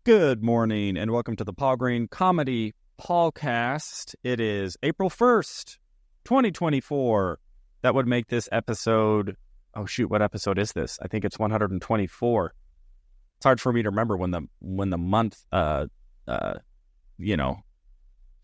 Good morning, and welcome to the Green Comedy PaulCast. It is April 1st, 2024. That would make this episode... Oh, shoot, what episode is this? I think it's 124. It's hard for me to remember when the month,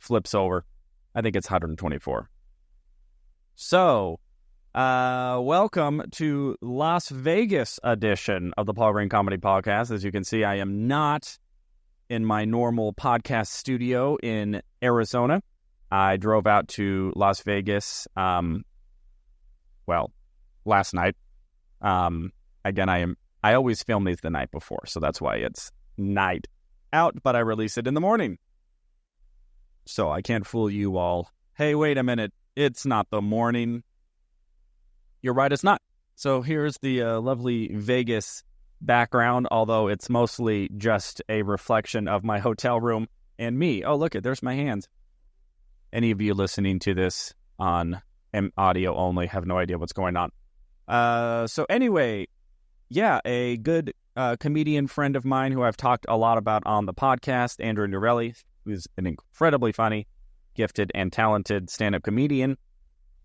flips over. I think it's 124. So, welcome to Las Vegas edition of the Green Comedy PaulCast. As you can see, I am not in my normal podcast studio in Arizona. I drove out to Las Vegas, last night. Again, I always film these the night before, so that's why it's night out, but I release it in the morning. So I can't fool you all. Hey, wait a minute. It's not the morning. You're right, it's not. So here's the lovely Vegas background, although it's mostly just a reflection of my hotel room and me. Oh, look, there's my hands. Any of you listening to this on audio only have no idea what's going on. So anyway, yeah, a good comedian friend of mine who I've talked a lot about on the podcast, Andrew Norelli, who's an incredibly funny, gifted, and talented stand-up comedian,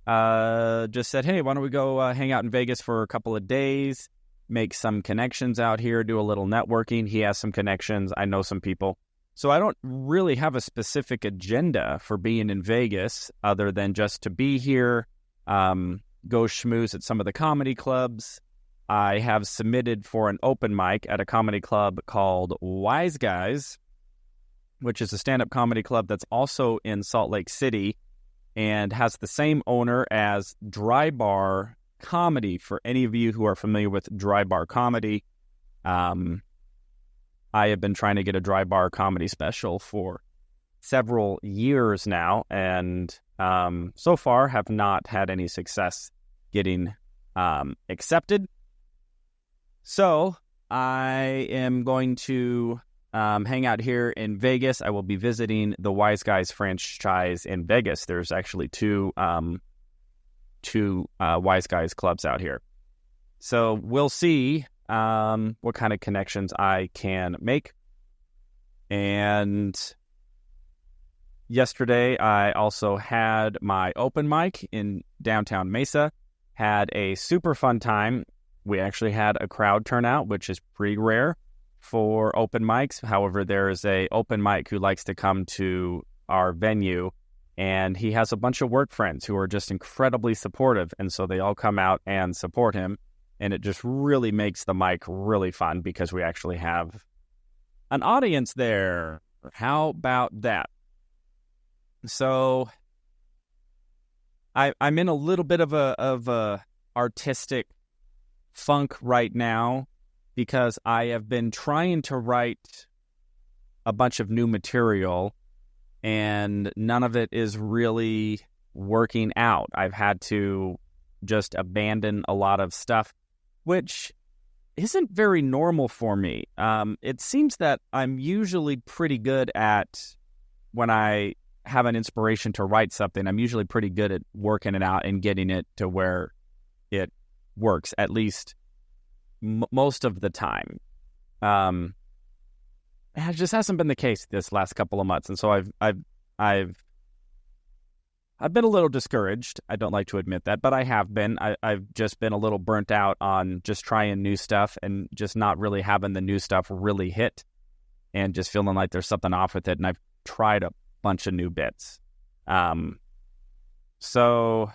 just said, hey, why don't we go hang out in Vegas for a couple of days, make some connections out here, do a little networking. He has some connections. I know some people. So I don't really have a specific agenda for being in Vegas other than just to be here, go schmooze at some of the comedy clubs. I have submitted for an open mic at a comedy club called Wise Guys, which is a stand-up comedy club that's also in Salt Lake City and has the same owner as Dry Bar Comedy. For any of you who are familiar with Dry Bar Comedy, I have been trying to get a Dry Bar Comedy special for several years now, and so far have not had any success getting accepted. So I am going to hang out here in Vegas. I will be visiting the Wise Guys franchise in Vegas. There's actually two Wise Guys clubs out here. So we'll see what kind of connections I can make. And yesterday, I also had my open mic in downtown Mesa. Had a super fun time. We actually had a crowd turnout, which is pretty rare for open mics. However, there is a open mic who likes to come to our venue, and he has a bunch of work friends who are just incredibly supportive, and so they all come out and support him, and it just really makes the mic really fun because we actually have an audience there. How about that? So I'm in a little bit of a artistic funk right now because I have been trying to write a bunch of new material and none of it is really working out. I've had to just abandon a lot of stuff, which isn't very normal for me. It seems that I'm usually pretty good at, when I have an inspiration to write something, I'm usually pretty good at working it out and getting it to where it works, at least most of the time. It just hasn't been the case this last couple of months, and so I've been a little discouraged. I don't like to admit that, but I have been. I've just been a little burnt out on just trying new stuff and just not really having the new stuff really hit, and just feeling like there's something off with it. And I've tried a bunch of new bits, so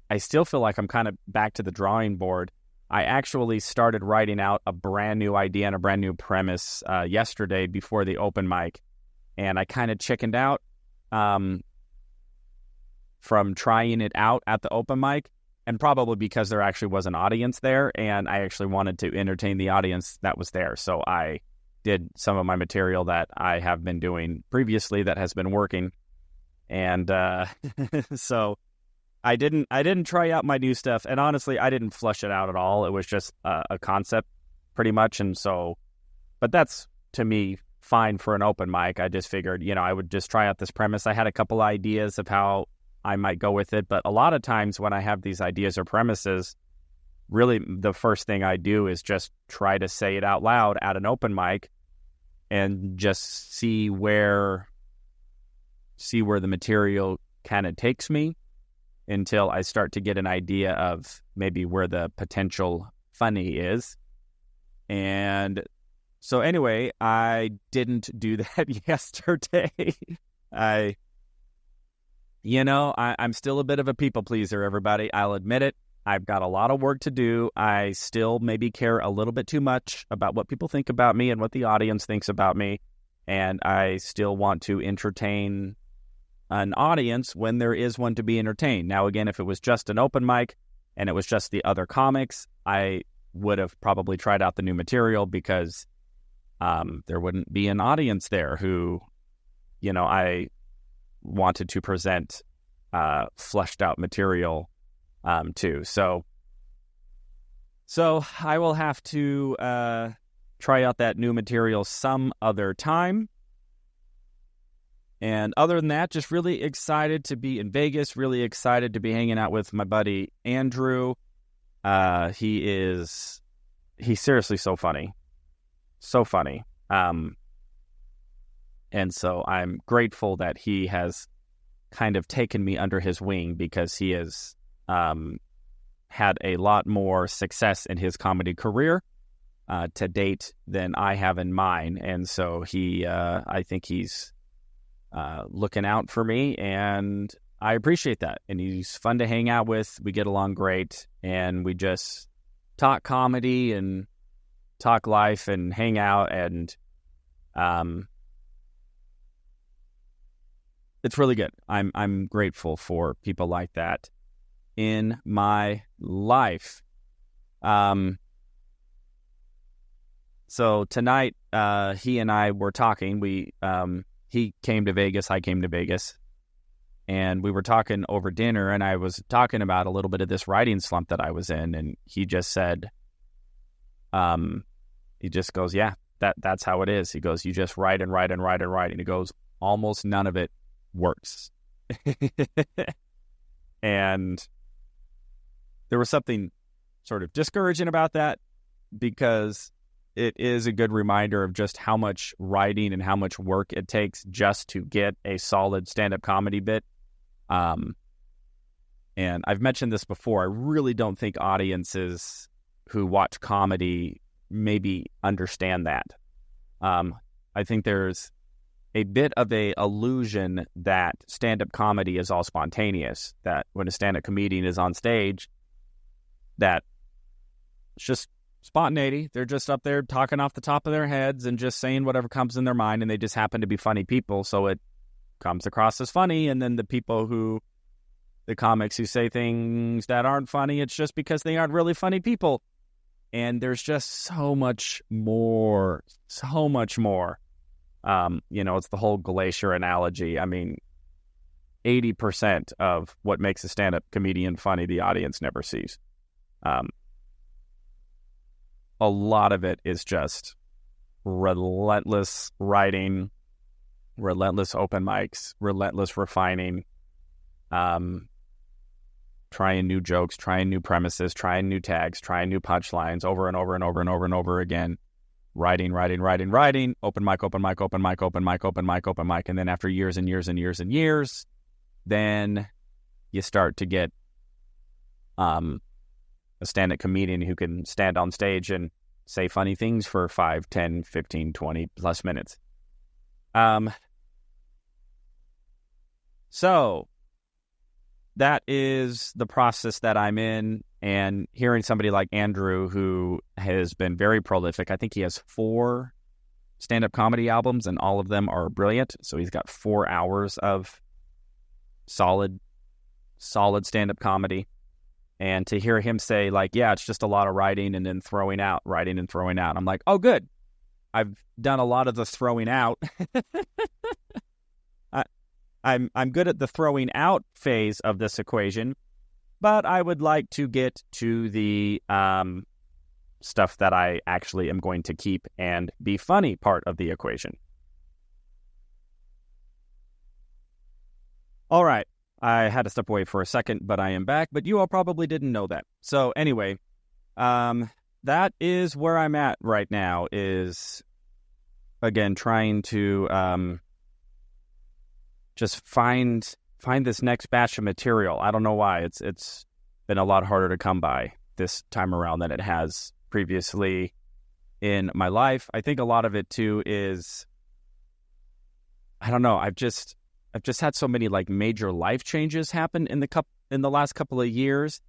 I still feel like I'm kind of back to the drawing board. I actually started writing out a brand new idea and a brand new premise yesterday before the open mic, and I kind of chickened out from trying it out at the open mic, and probably because there actually was an audience there, and I actually wanted to entertain the audience that was there. So I did some of my material that I have been doing previously that has been working, and so I didn't try out my new stuff, and honestly, I didn't flush it out at all. It was just a concept, pretty much, and so, but that's, to me, fine for an open mic. I just figured, I would just try out this premise. I had a couple ideas of how I might go with it, but a lot of times when I have these ideas or premises, really the first thing I do is just try to say it out loud at an open mic and just see where the material kind of takes me until I start to get an idea of maybe where the potential funny is. And so anyway, I didn't do that yesterday. I'm still a bit of a people pleaser, everybody. I'll admit it. I've got a lot of work to do. I still maybe care a little bit too much about what people think about me and what the audience thinks about me. And I still want to entertain an audience when there is one to be entertained. Now, again, if it was just an open mic and it was just the other comics, I would have probably tried out the new material because there wouldn't be an audience there who, I wanted to present fleshed out material to. So I will have to try out that new material some other time. And other than that, just really excited to be in Vegas, really excited to be hanging out with my buddy Andrew. He's seriously so funny. So funny. And so I'm grateful that he has kind of taken me under his wing because he has had a lot more success in his comedy career to date than I have in mine. And so I think he's looking out for me, and I appreciate that. And he's fun to hang out with. We get along great, and we just talk comedy and talk life and hang out, and it's really good. I'm grateful for people like that in my life. So tonight, he and I were talking. He came to Vegas, I came to Vegas, and we were talking over dinner, and I was talking about a little bit of this writing slump that I was in, and he just said, he just goes, yeah, that's how it is. He goes, you just write and write and write and write, and he goes, almost none of it works. And there was something sort of discouraging about that, because it is a good reminder of just how much writing and how much work it takes just to get a solid stand-up comedy bit. And I've mentioned this before. I really don't think audiences who watch comedy maybe understand that. I think there's a bit of a illusion that stand-up comedy is all spontaneous, that when a stand-up comedian is on stage, that it's just spontaneity. They're just up there talking off the top of their heads and just saying whatever comes in their mind, and they just happen to be funny people, so it comes across as funny. And then the comics who say things that aren't funny, it's just because they aren't really funny people. And there's just so much more. It's the whole glacier analogy. I mean, 80% of what makes a stand-up comedian funny, the audience never sees. A lot of it is just relentless writing, relentless open mics, relentless refining, trying new jokes, trying new premises, trying new tags, trying new punchlines over and over and over and over and over again. Writing, open mic, open mic, open mic, open mic, open mic, open mic. And then after years and years and years and years, then you start to get a stand-up comedian who can stand on stage and say funny things for 5, 10, 15, 20 plus minutes. So that is the process that I'm in, and hearing somebody like Andrew, who has been very prolific. I think he has 4 stand-up comedy albums, and all of them are brilliant. So he's got 4 hours of solid stand-up comedy. And to hear him say, like, yeah, it's just a lot of writing and then throwing out. I'm like, oh, good. I've done a lot of the throwing out. I'm good at the throwing out phase of this equation, but I would like to get to the stuff that I actually am going to keep and be funny part of the equation. All right. I had to step away for a second, but I am back. But you all probably didn't know that. So anyway, that is where I'm at right now, is again, trying to just find this next batch of material. I don't know why. It's been a lot harder to come by this time around than it has previously in my life. I think a lot of it too is, I don't know, I've just had so many like major life changes happen in the last couple of years,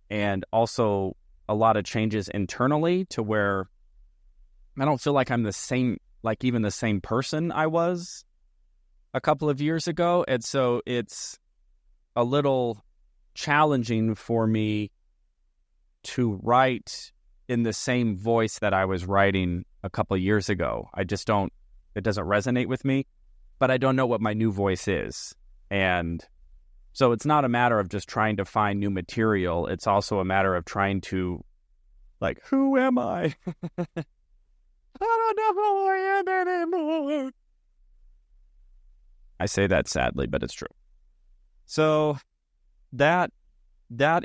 and also a lot of changes internally to where I don't feel like I'm the same, like even the same person I was a couple of years ago. And so it's a little challenging for me to write in the same voice that I was writing a couple of years ago. It doesn't resonate with me, but I don't know what my new voice is. And so it's not a matter of just trying to find new material. It's also a matter of trying to, like, who am I? I don't know who I am anymore. I say that sadly, but it's true. So that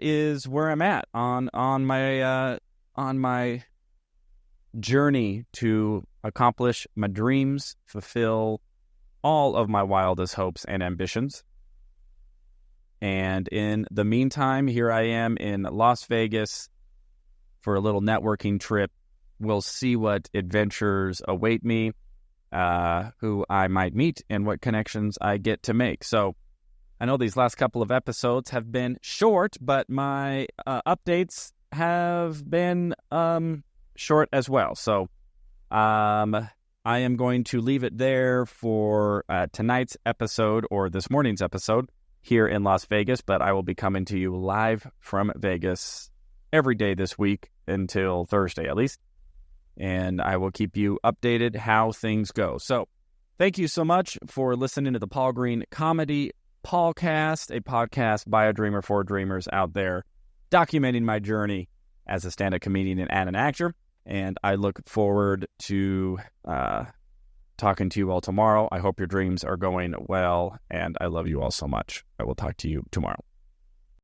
is where I'm at on my journey to accomplish my dreams, fulfill all of my wildest hopes and ambitions. And in the meantime, here I am in Las Vegas for a little networking trip. We'll see what adventures await me, who I might meet, and what connections I get to make. So I know these last couple of episodes have been short, but my updates have been short as well. So I am going to leave it there for tonight's episode, or this morning's episode, here in Las Vegas, but I will be coming to you live from Vegas every day this week until Thursday at least, and I will keep you updated how things go. So thank you so much for listening to the Paul Green Comedy PaulCast, a podcast by a dreamer for dreamers out there, documenting my journey as a stand-up comedian and an actor, and I look forward to talking to you all tomorrow. I hope your dreams are going well, and I love you all so much. I will talk to you tomorrow.